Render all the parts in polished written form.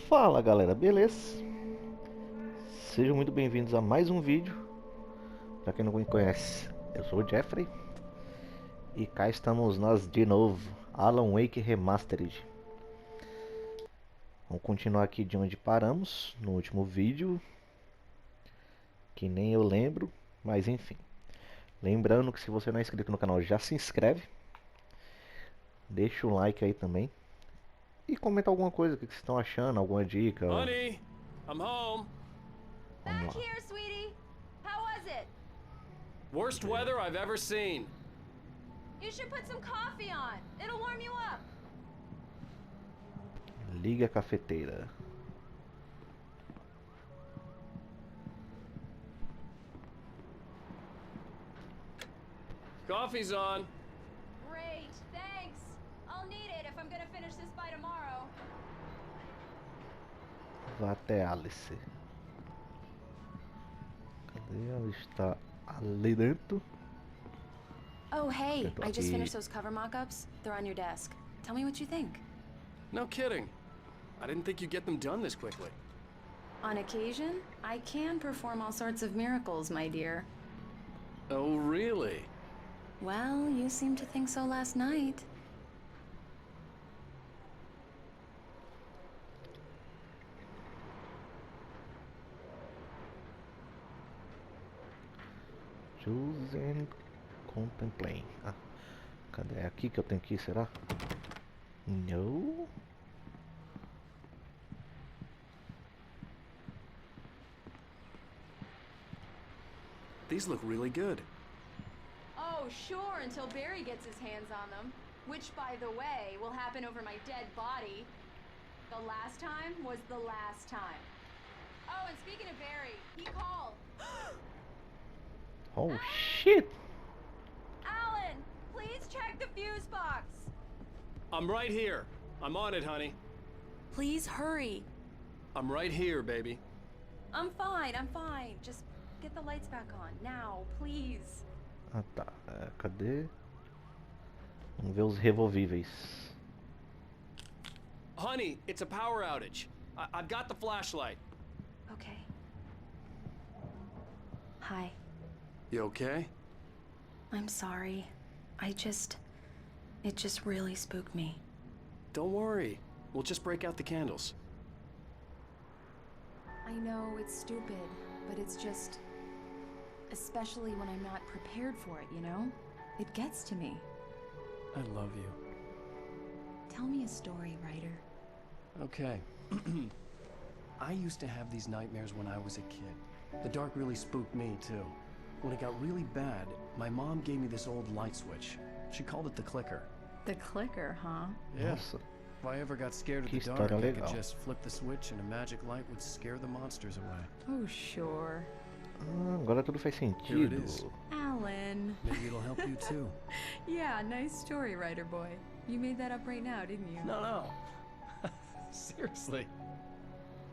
Fala galera, beleza? Sejam muito bem-vindos a mais um vídeo. Pra quem não me conhece, eu sou o Jeffrey e cá estamos nós de novo, Alan Wake Remastered. Vamos continuar aqui de onde paramos no último vídeo, que nem eu lembro, mas enfim. Lembrando que se você não é inscrito no canal, já se inscreve, deixa o like aí também e comenta alguma coisa, o que vocês estão achando, alguma dica. Honey, I'm home. Vamos Back lá. here, sweetie. How was it? Worst weather I've ever seen. You should put some coffee on. It'll warm you up. Liga a cafeteira. Coffee's on. Great, thanks. I'll need it if I'm gonna finish this by tomorrow. Vá até Alice. Cadê ela? Está ali dentro. Oh, hey, Eu tô I just aqui. finished those cover mock-ups. They're on your desk. Tell me what you think. No kidding. I didn't think you'd get them done this quickly. On occasion, I can perform all sorts of miracles, my dear. Oh, really? Well, you seemed to think so last night. Choose and contemplate. Ah, cadê? É aqui que eu tenho que ir, será? No. These look really good. Oh, sure, until Barry gets his hands on them. Which, by the way, will happen over my dead body. The last time was the last time. Oh, and speaking of Barry, he called. Oh shit! Alan, please check the fuse box. I'm right here. I'm on it, honey. Please hurry. I'm right here, baby. I'm fine, I'm fine. Just get the lights back on, now, please. Ah tá, cadê? Vamos ver os revolvíveis. Honey, it's a power outage. I've got the flashlight. Okay. Hi. You okay? I'm sorry. It just really spooked me. Don't worry. We'll just break out the candles. I know it's stupid, but it's just... Especially when I'm not prepared for it, you know? It gets to me. I love you. Tell me a story, writer. Okay. I used to have these nightmares when I was a kid. The dark really spooked me, too. When it got really bad, my mom gave me this old light switch. She called it the clicker. The clicker, huh? Yeah. Nossa, If I ever got scared of Que the dark, história I could legal. just flip the switch and a magic light would scare the monsters away. Oh, sure. agora tudo faz Here it sentido. is. Alan. Maybe it'll help you too. Yeah, nice story, writer boy. You made that up right now, didn't you? No. Seriously.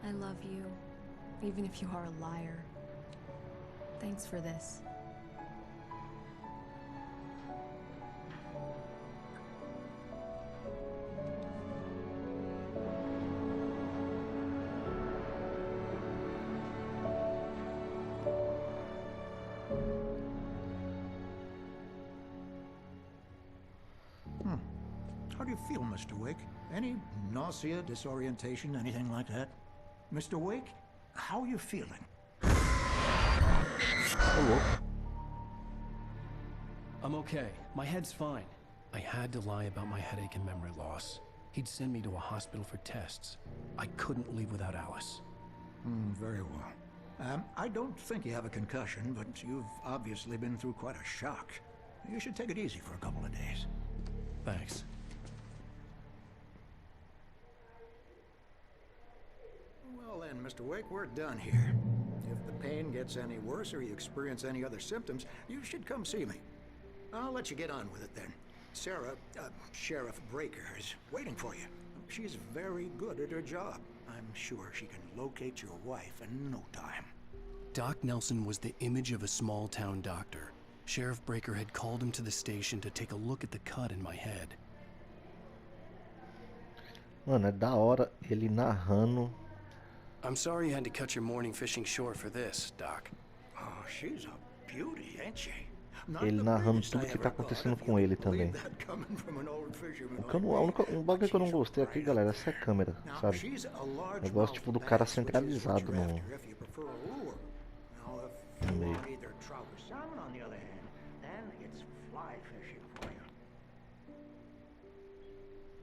I love you, even if you are a liar. Thanks for this. How do you feel, Mr. Wake? Any nausea, disorientation, anything like that? Mr. Wake, how are you feeling? Ô louco. I'm okay. My head's fine. I had to lie about my headache and memory loss. He'd send me to a hospital for tests. I couldn't leave without Alice. Very well. I don't think you have a concussion, but you've obviously been through quite a shock. You should take it easy for a couple of days. Thanks. Well then, Mr. Wake, we're done here. If the pain gets any worse or you experience any other symptoms, you should come see me. I'll let you get on with it then. Sarah, Sheriff Breaker, is waiting for you. She's very good at her job. I'm sure she can locate your wife in no time. Doc Nelson was the image of a small-town doctor. Sheriff Breaker had called him to the station to take a look at the cut in my head. Mano, é da hora ele narrando I'm sorry you had to cut your morning fishing short for this, Doc. Oh, she's a beauty, ain't she? Ele narrando tudo que tá acontecendo com ele também. Um bagulho que eu não gostei aqui, galera, essa é a câmera, sabe? Eu gosto tipo do cara centralizado no meio.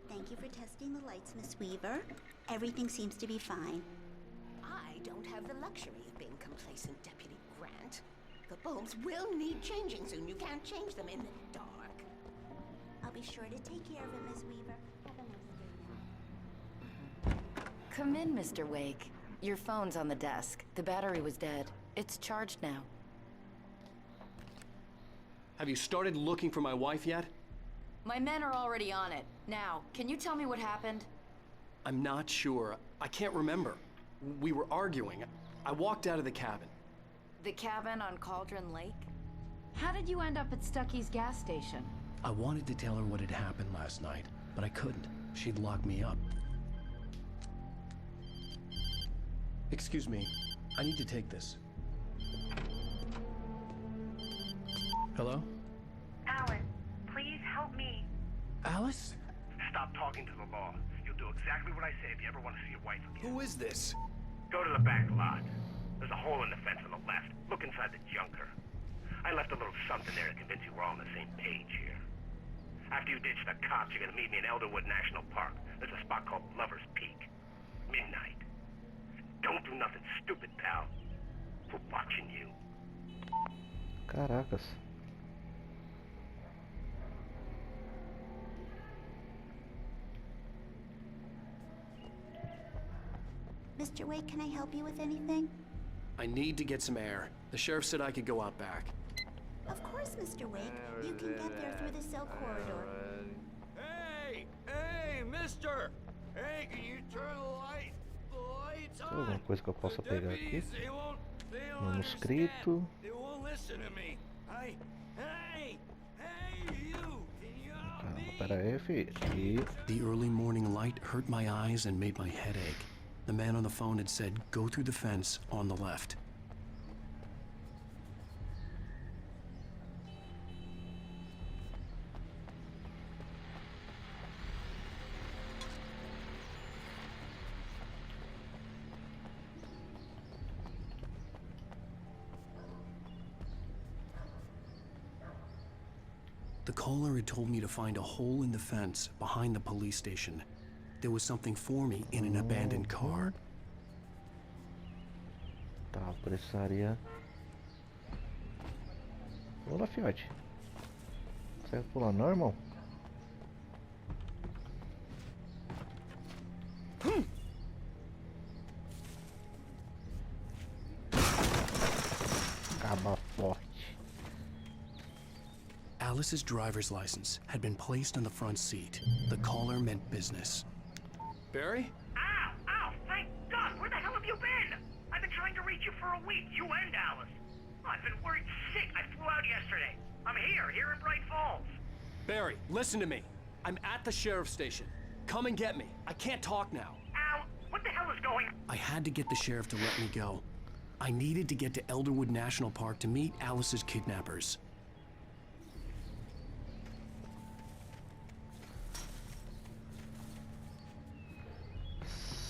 Thank you for testing the lights, Miss Weaver. Everything seems to be fine. I don't have the luxury of being complacent, Deputy Grant. The bulbs will need changing soon. You can't change them in the dark. I'll be sure to take care of it, Miss Weaver. Have a nice day now. Come in, Mr. Wake. Your phone's on the desk. The battery was dead. It's charged now. Have you started looking for my wife yet? My men are already on it. Now, can you tell me what happened? I'm not sure. I can't remember. We were arguing. I walked out of the cabin. The cabin on Cauldron Lake? How did you end up at Stucky's gas station? I wanted to tell her what had happened last night, but I couldn't. She'd lock me up. Excuse me. I need to take this. Hello? Alan, please help me. Alice? Stop talking to the law. You'll do exactly what I say if you ever want to see your wife again. Who is this? Go to the back lot. There's a hole in the fence on the left. Look inside the junker. I left a little something there to convince you we're all on the same page here. After you ditch the cops, you're gonna meet me in Elderwood National Park. There's a spot called Lover's Peak. Midnight. Don't do nothing stupid, pal. We're watching you. Caracas. Mr. Wake, can I help you with anything? I need to get some air. The sheriff said I could go out back. Of course, Mr. Wake. You can get there through the cell corridor. Hey! Hey, mister! Hey, can you turn the lights on? Tem alguma coisa que eu possa pegar aqui? Manuscrito. Calma, pera aí, filho. E... The early morning light hurt my eyes and made my head ache. The man on the phone had said, go through the fence on the left. The caller had told me to find a hole in the fence behind the police station. There was something for me in an abandoned car. Tá, precisaria... Vamos lá, fiote. Consegue pular não, irmão? Acaba forte. Alice's driver's license had been placed on the front seat. The caller meant business. Barry? Ow! Ow! Thank God! Where the hell have you been? I've been trying to reach you for a week, you and Alice. I've been worried sick. I flew out yesterday. I'm here in Bright Falls. Barry, listen to me. I'm at the sheriff's station. Come and get me. I can't talk now. Ow! What the hell is going on? I had to get the sheriff to let me go. I needed to get to Elderwood National Park to meet Alice's kidnappers.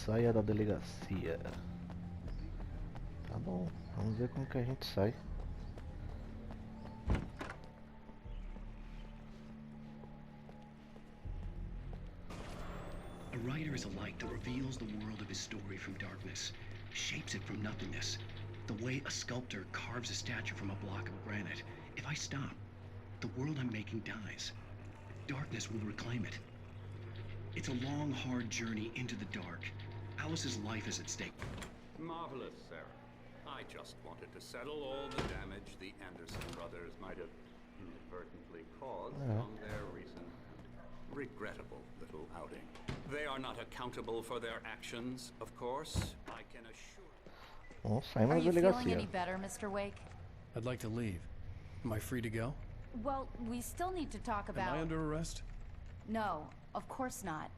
Saia da delegacia. Tá bom, vamos ver como que a gente sai. A writer is a light that reveals the world of his story from darkness, shapes it from nothingness. The way a sculptor carves a statue from a block of granite. If I stop, the world I'm making dies. Darkness will reclaim it. It's a long, hard journey into the dark. Alice's life is at stake. Marvelous, Sarah. I just wanted to settle all the damage the Anderson brothers might have inadvertently caused on their recent and regrettable little outing. They are not accountable for their actions, of course. I can assure... Bom, saímos Are da you feeling delegacia. any better, Mr. Wake? I'd like to leave. Am I free to go? Well, we still need to talk about... Am I under arrest? No, of course not.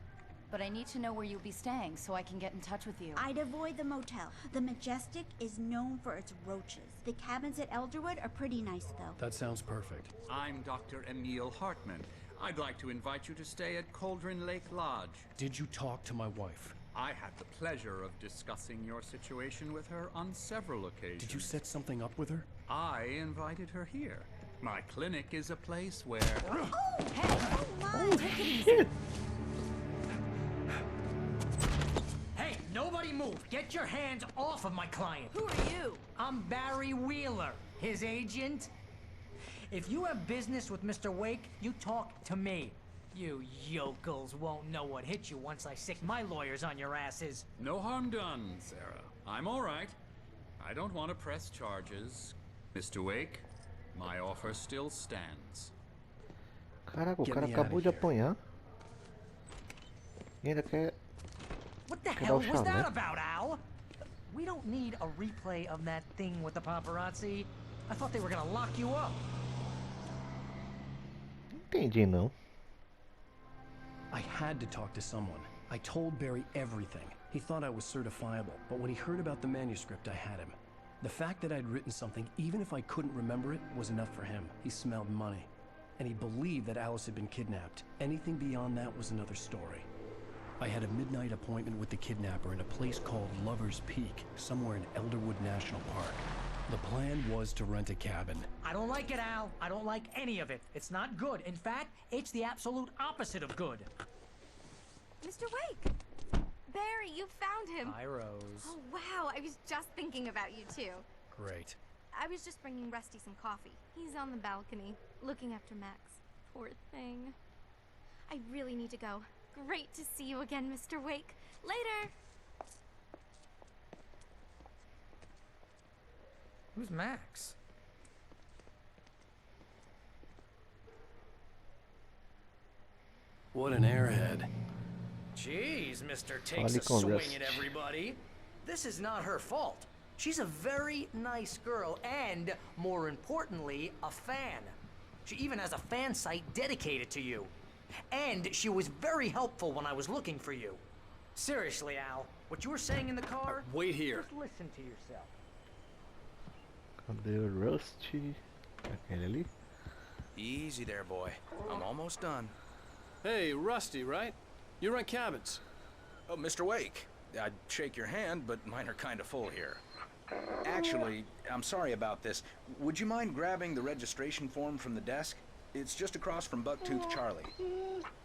but I need to know where you'll be staying so I can get in touch with you. I'd avoid the motel. The Majestic is known for its roaches. The cabins at Elderwood are pretty nice, though. That sounds perfect. I'm Dr. Emil Hartman. I'd like to invite you to stay at Cauldron Lake Lodge. Did you talk to my wife? I had the pleasure of discussing your situation with her on several occasions. Did you set something up with her? I invited her here. My clinic is a place where... Oh, hey! Oh, my! Take it easy. Hey, nobody move! Get your hands off of my client! Who are you? I'm Barry Wheeler, his agent. If you have business with Mr. Wake, you talk to me. You yokels won't know what hit you once I sick my lawyers on your asses. No harm done, Sarah. I'm all right. I don't want to press charges. Mr. Wake, my offer still stands. Caraca, o cara acabou de apanhar. E ainda quer... What the hell was that about, Al? We don't need a replay of that thing with the paparazzi. I thought they were gonna lock you up. Entendi, não. I had to talk to someone. I told Barry everything. He thought I was certifiable, but when he heard about the manuscript, I had him. The fact that I'd written something, even if I couldn't remember it, was enough for him. He smelled money. And he believed that Alice had been kidnapped. Anything beyond that was another story. I had a midnight appointment with the kidnapper in a place called Lover's Peak, somewhere in Elderwood National Park. The plan was to rent a cabin. I don't like it, Al. I don't like any of it. It's not good. In fact, it's the absolute opposite of good. Mr. Wake! Barry, you found him! Hi, Rose. Oh, wow. I was just thinking about you, too. Great. I was just bringing Rusty some coffee. He's on the balcony, looking after Max. Poor thing. I really need to go. Great to see you again, Mr. Wake. Later! Who's Max? What an airhead. Jeez, Mr. Takes a swing at everybody. This is not her fault. She's a very nice girl and, more importantly, a fan. She even has a fan site dedicated to you. And she was very helpful when I was looking for you. Seriously, Al, what you were saying in the car? Wait here. Just listen to yourself. Cadê o Rusty? Aquele ali? Easy there, boy. I'm almost done. Hey, Rusty, right? You rent cabins. Oh, Mr. Wake. I'd shake your hand, but mine are kind of full here. Actually, I'm sorry about this. Would you mind grabbing the registration form from the desk? It's just across from Bucktooth Charlie.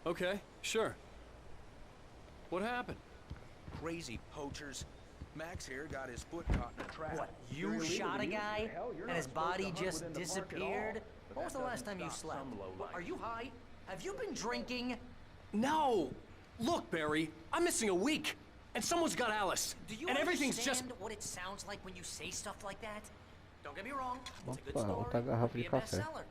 Okay, sure. What happened? Crazy poachers. Max here got his foot caught in a trap. What, you shot a guy and his body just disappeared? When was the last time you slept? Are you high? Have you been drinking? No! Look, Barry, I'm missing a week, and someone's got Alice. Do you and everything's just... understand what it sounds like when you say stuff like that? Don't get me wrong, it's a good Opa, story. outra garrafa Be de a café. bestseller.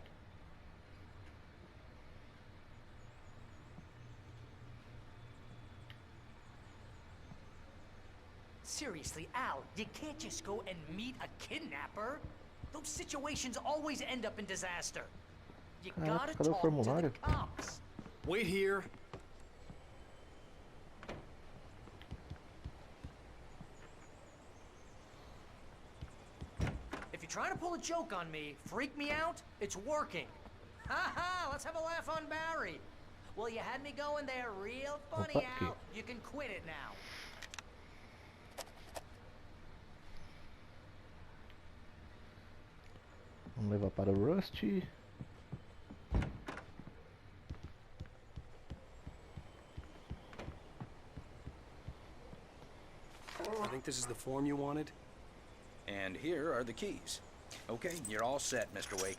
Seriously, Al, you can't just go and meet a kidnapper. Those situations always end up in disaster. You gotta cadê o talk to the formulário? cops. Wait here. If you're trying to pull a joke on me, freak me out, it's working. Ha ha, let's have a laugh on Barry. Well, you had me going there real funny, Opa, Al. You can quit it now. Vamos levar para o Rusty. I think this is the form you wanted. And here are the keys. Okay, you're all set, Mr. Wake.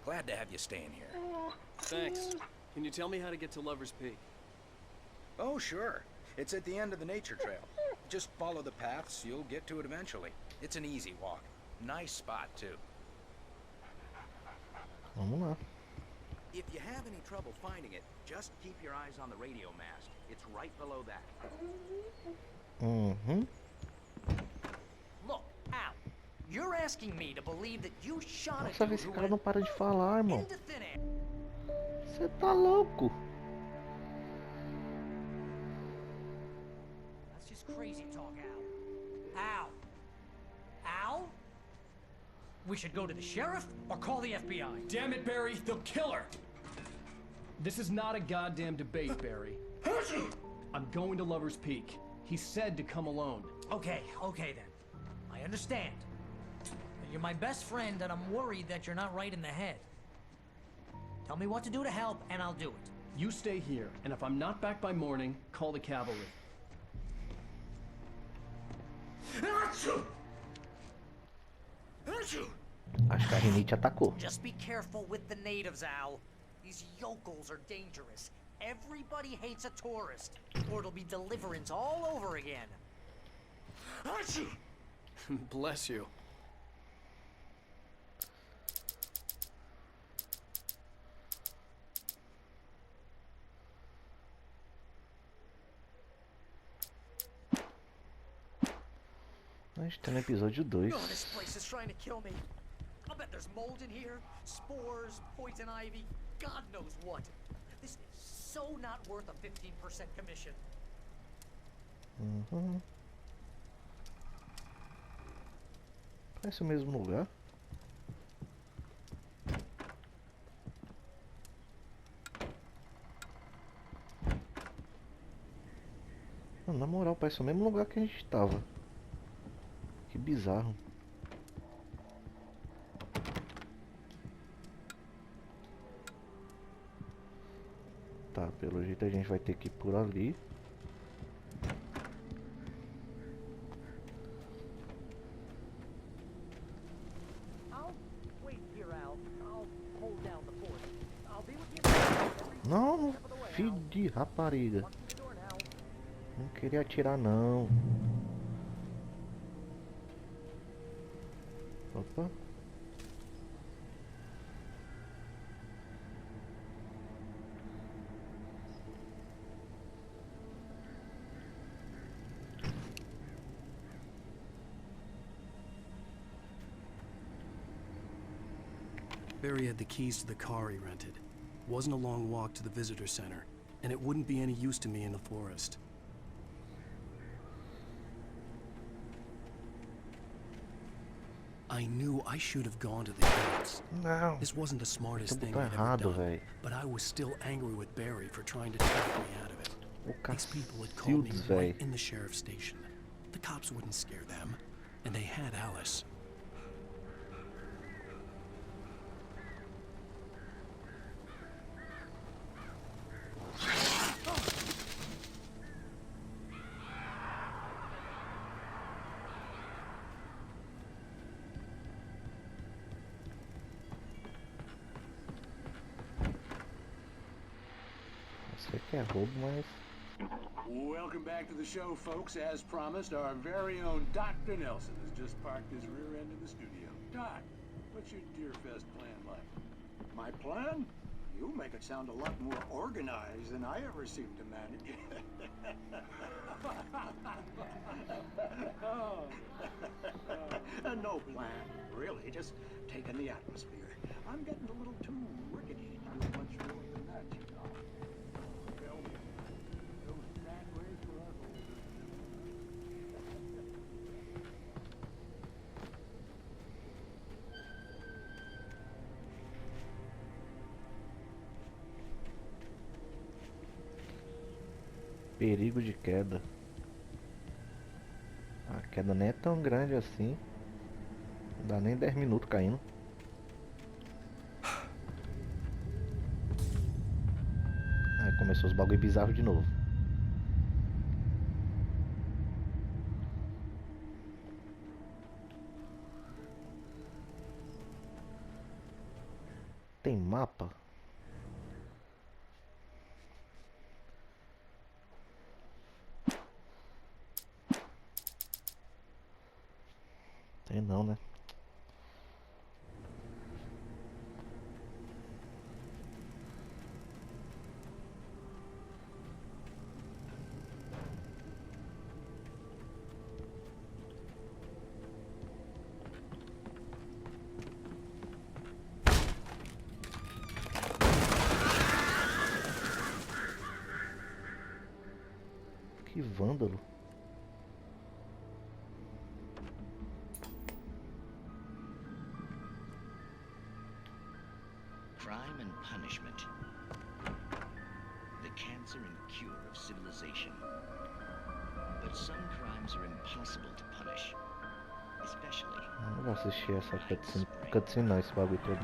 Glad to have you staying here. Thanks. Can you tell me how to get to Lover's Peak? Oh, sure. It's at the end of the nature trail. Just follow the paths, you'll get to it eventually. It's an easy walk. Nice spot, too. Vamos lá. If you have any trouble finding it, just keep your eyes on the radio mast. It's right below that. Uhum. Look, Al, you're asking me to believe that you shot Nossa, a esse dude cara who não para de falar, irmão. into thin air. Você tá louco? Easy talk, Al. Al? We should go to the sheriff or call the FBI. Damn it, Barry, they'll kill her! This is not a goddamn debate, Barry. I'm going to Lover's Peak. He said to come alone. Okay then. I understand. You're my best friend, and I'm worried that you're not right in the head. Tell me what to do to help, and I'll do it. You stay here, and if I'm not back by morning, call the cavalry. Acho que a rinite atacou. Just be careful with the natives, Al. These yokels are dangerous. Everybody hates a tourist, or it'll be deliverance all over again. Bless you. A gente tá no episódio 2. Oh, this place is trying to kill me. I'll bet there's mold in here, spores, poison ivy, God knows what. This is so not worth a 15% commission. Parece o mesmo lugar. Não, na moral, parece o mesmo lugar que a gente estava. Que bizarro. Tá, pelo jeito a gente vai ter que ir por ali. Não, filho de rapariga. Não queria atirar não. Opa. Barry had the keys to the car he rented. Wasn't a long walk to the visitor center, and it wouldn't be any use to me in the forest. I knew I should have gone to the gates. Não. This wasn't the smartest thing Tá I'd ever errado, done, velho. but I was still angry with Barry for trying to talk me out of it. O These people had called me cacildes, right velho. in the sheriff's station. The cops wouldn't scare them, and they had Alice. Sei que é roubo, mas... Welcome back to the show, folks. As promised, our very own Dr. Nelson has just parked his rear end in the studio. Doc, what's your Deerfest plan like? My plan? You make it sound a lot more organized than I ever seem to manage. No plan, really. Just taking the atmosphere. I'm getting a little too rickety to do much more than that, you know. Well, those drag rays for us older. Perigo de queda. A queda nem é tão grande assim. Não dá nem 10 minutos caindo. Aí começou os bagulho bizarros de novo. Tem mapa? Tem não, né? Que vândalo. crime and punishment. The cancer and cure of civilization. But some crimes are impossible to punish. Especially. Eu não vou assistir essa cutscene não, esse bagulho todo.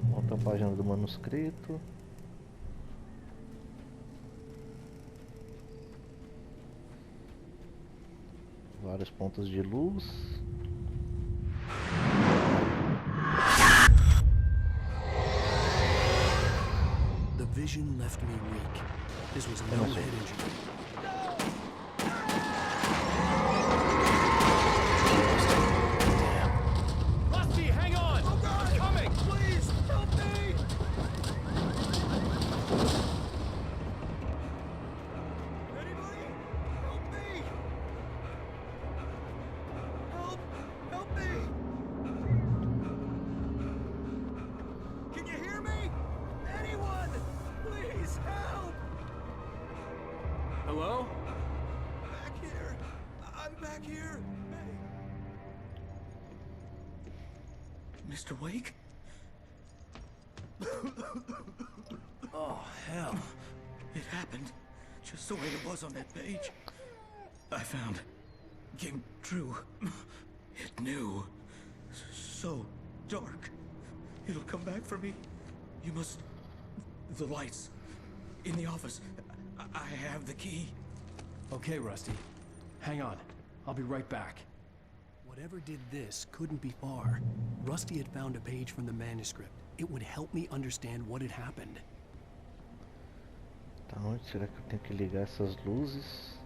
Volta a página do manuscrito. Vários pontos de luz. The vision left me weak. This was no head injury. Rusty, hang on! Oh God! I'm coming! Please, help me! Anybody? Help me! Help me! Can you hear me? Anyone! Please help! Hello? Back here. I'm back here. Mr. Wake? Oh, hell. It happened just the way it was on that page. I found. Came true. It knew. So dark. It'll come back for me. You must... The lights. In the office. I have the key. Okay, Rusty. Hang on. I'll be right back. Whatever did this couldn't be far. Rusty had found a page from the manuscript. It would help me understand what had happened. Tá, onde será que eu tenho que ligar essas luzes?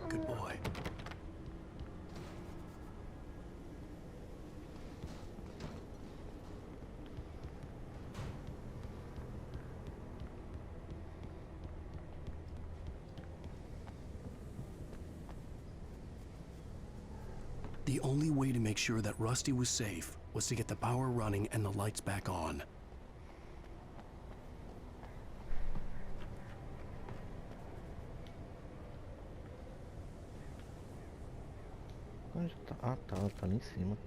Good boy. The only way to make sure that Rusty was safe was to get the power running and the lights back on. Onde tá? Ah, tá ali em cima.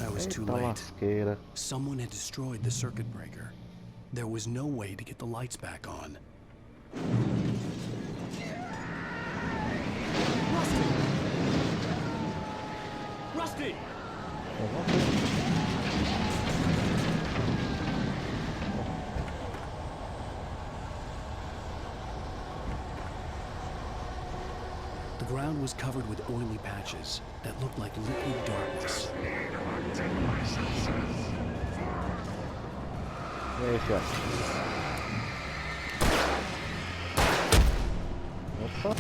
I was too Eita late. lasqueira. Someone had destroyed the circuit breaker. There was no way to get the lights back on. Rusty! The ground was covered with oily patches that looked like liquid darkness. E aí, fiado? Opa!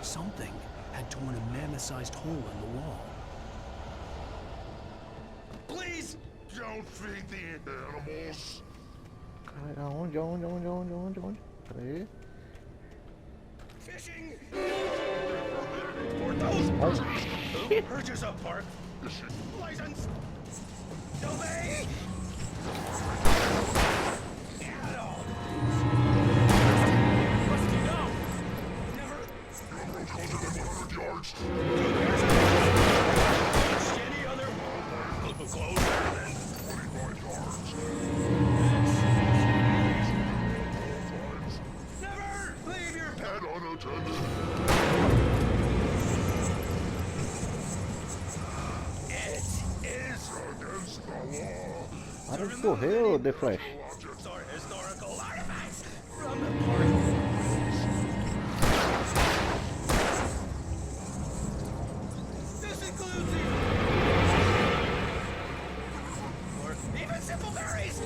Something had torn a mammoth-sized hole in the wall. Please don't feed the animals. Cara, aonde? Pera aí. fishing! For those who purchase a park license, obey! Any other? Closer than 45 yards. Never leave your pet unattended. It is against the law. Para de correr, ô The Flash. Objects or historical artifacts from the park. This includes or even simple berries.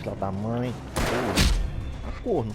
Filha da mãe. Pô, tá corno.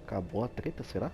Acabou a treta, será?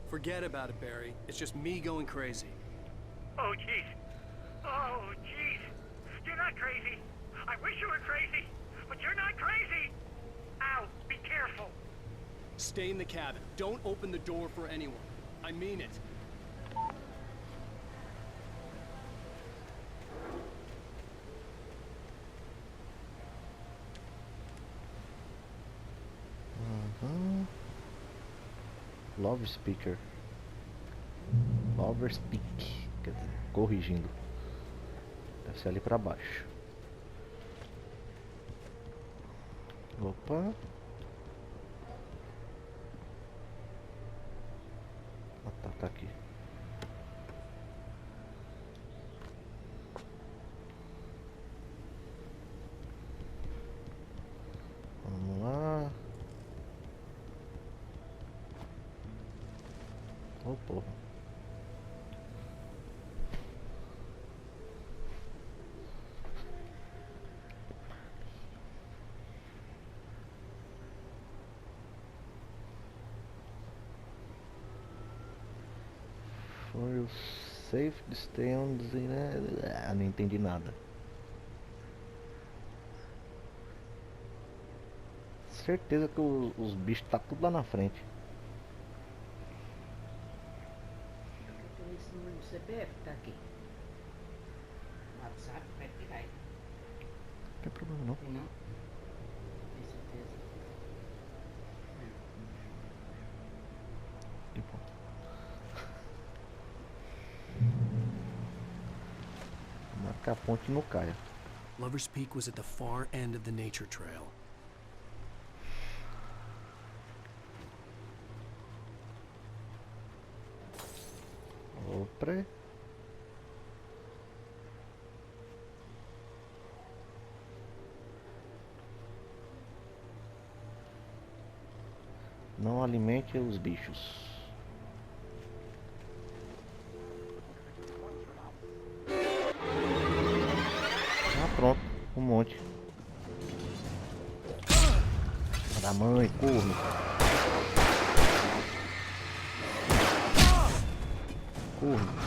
Forget about it, Barry. It's just me going crazy. Oh, jeez. Oh, jeez. You're not crazy. I wish you were crazy, but you're not crazy. Ow, be careful. Stay in the cabin. Don't open the door for anyone. I mean it. Love speaker. Lover speak. Quer dizer, corrigindo. Deve ser ali pra baixo. Opa. Ah, tá aqui. Vamos lá. Oh, porra. For you safe to stay on the... Ah, não entendi nada. Certeza que os bichos tá tudo lá na frente. CPF tá aqui. WhatsApp vai tirar aí. Não tem problema não. Tem não? Tem certeza. Que bom. que a ponte não caia. Lover's Peak was at the far end of the nature trail. Opa. Não alimente os bichos. Ah, pronto, um monte. Da mãe, corno. Corno.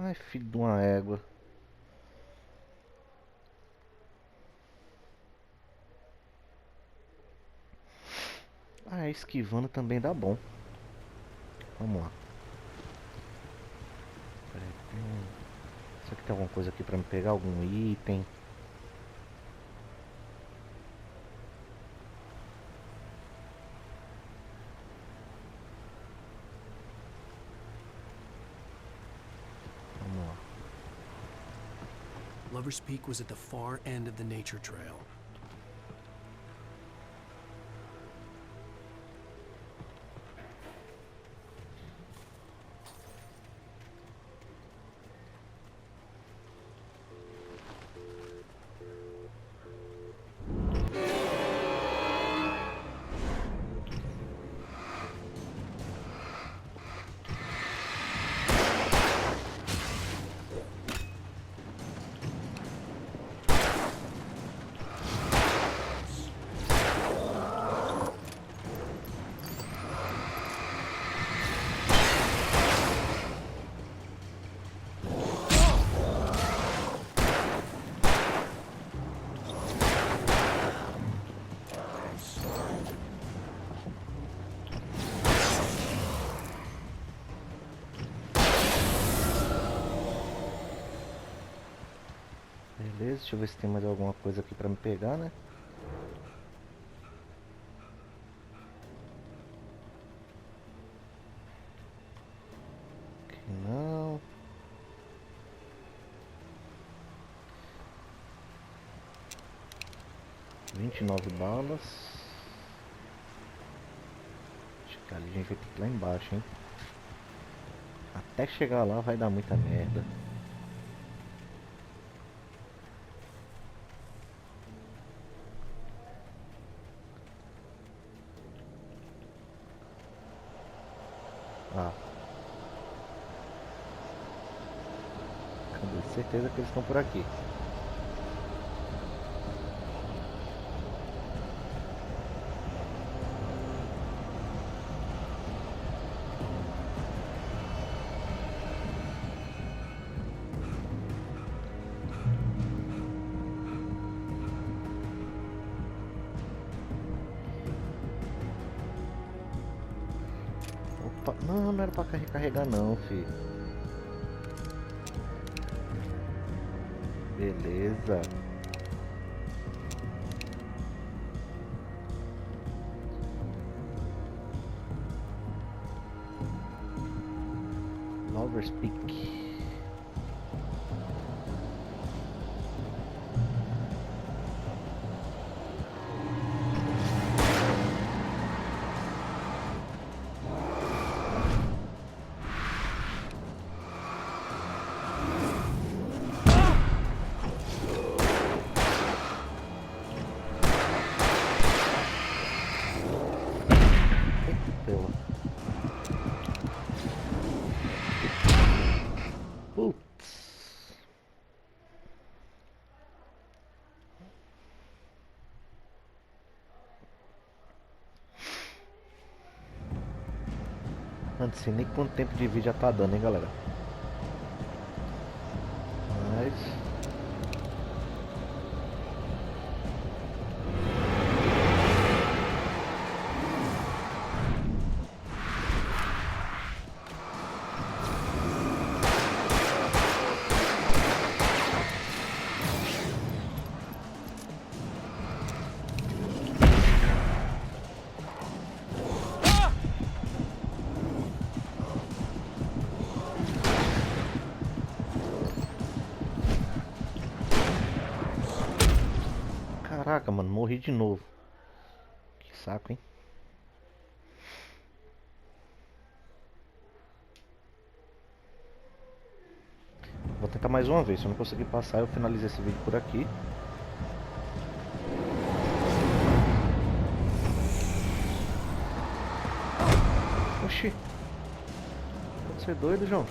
Ai, filho de uma égua. Ah, esquivando também dá bom. Vamos lá. Será que tem alguma coisa aqui pra me pegar? Algum item? Vamos lá. Lover's Peak was at the far end of the nature trail. Beleza, deixa eu ver se tem mais alguma coisa aqui pra me pegar, né? Aqui não. $29. Acho que ali a gente vai ter que ir lá embaixo, hein? Até chegar lá vai dar muita merda. Ah. Cadê? Certeza que eles estão por aqui. Não, não era pra recarregar não, filho. Beleza. Lover's Peak. Não sei nem quanto tempo de vídeo já tá dando, hein, galera. Mas... Caraca, mano, morri de novo. Que saco, hein? Vou tentar mais uma vez. Se eu não conseguir passar, eu finalizo esse vídeo por aqui. Oxi. Pode ser doido, João.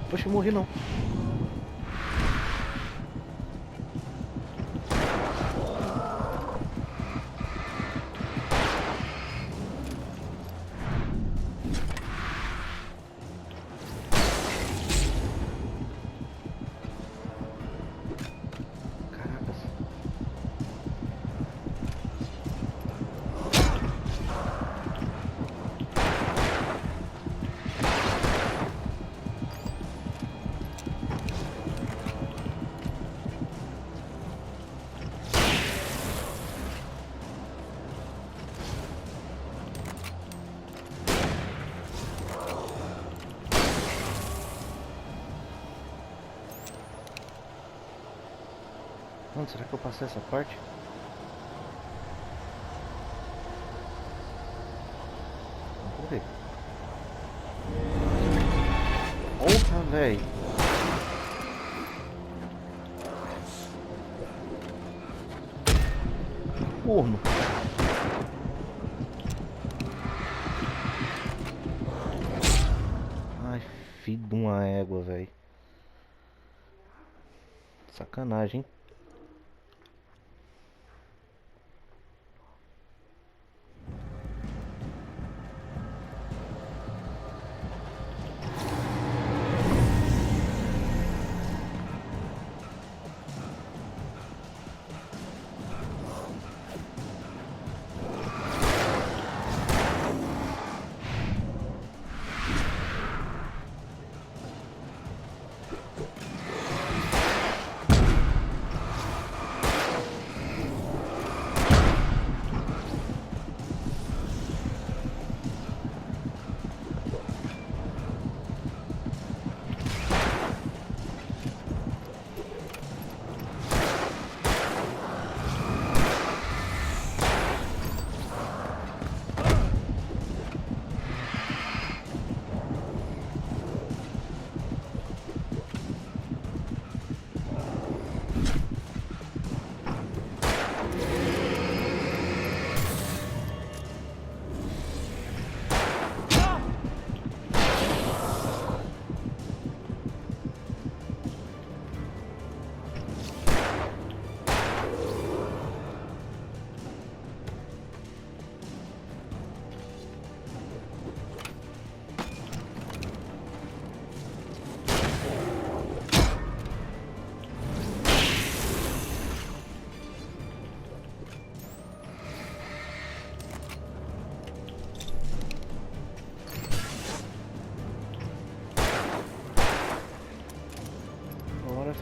Poxa, eu morri não. Mano, será que eu passei essa parte? Vamos ver. Porra, velho. Corno. Ai, filho de uma égua, velho. Sacanagem, hein?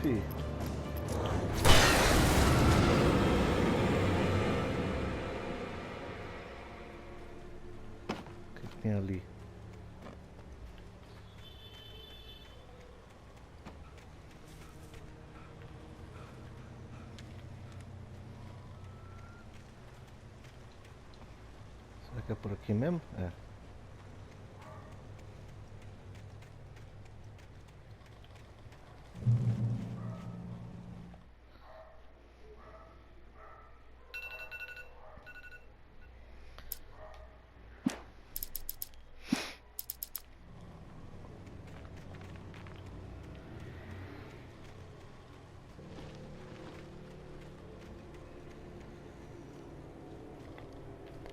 Fi. O que tem ali? Será que é por aqui mesmo? É.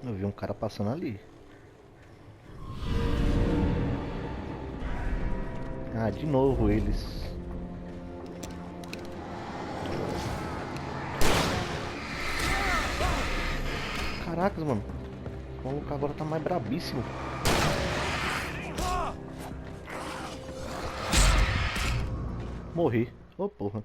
Eu vi um cara passando ali. Ah, de novo eles. Caracas, mano. O maluco agora tá mais brabíssimo. Morri. Ô, porra.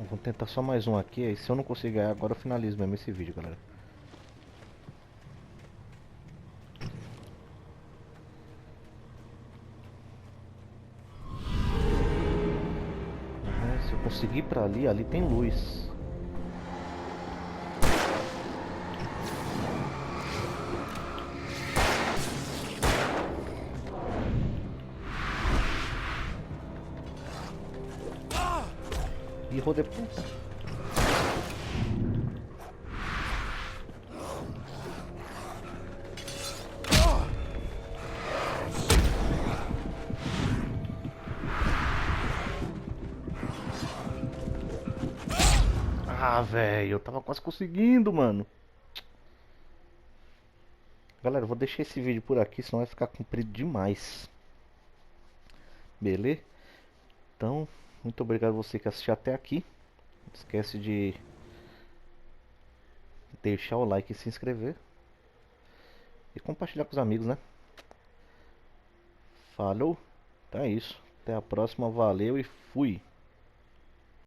Vou tentar só mais um aqui. Aí se eu não conseguir ganhar agora, eu finalizo mesmo esse vídeo, galera. Se eu conseguir ir pra ali, ali tem luz. Hijo de puta. Ah, velho, eu tava quase conseguindo, mano. Galera, eu vou deixar esse vídeo por aqui, senão vai ficar comprido demais. Beleza? Então, muito obrigado a você que assistiu até aqui. Não esquece de deixar o like e se inscrever. E compartilhar com os amigos, né? Falou? Então é isso. Até a próxima. Valeu e fui.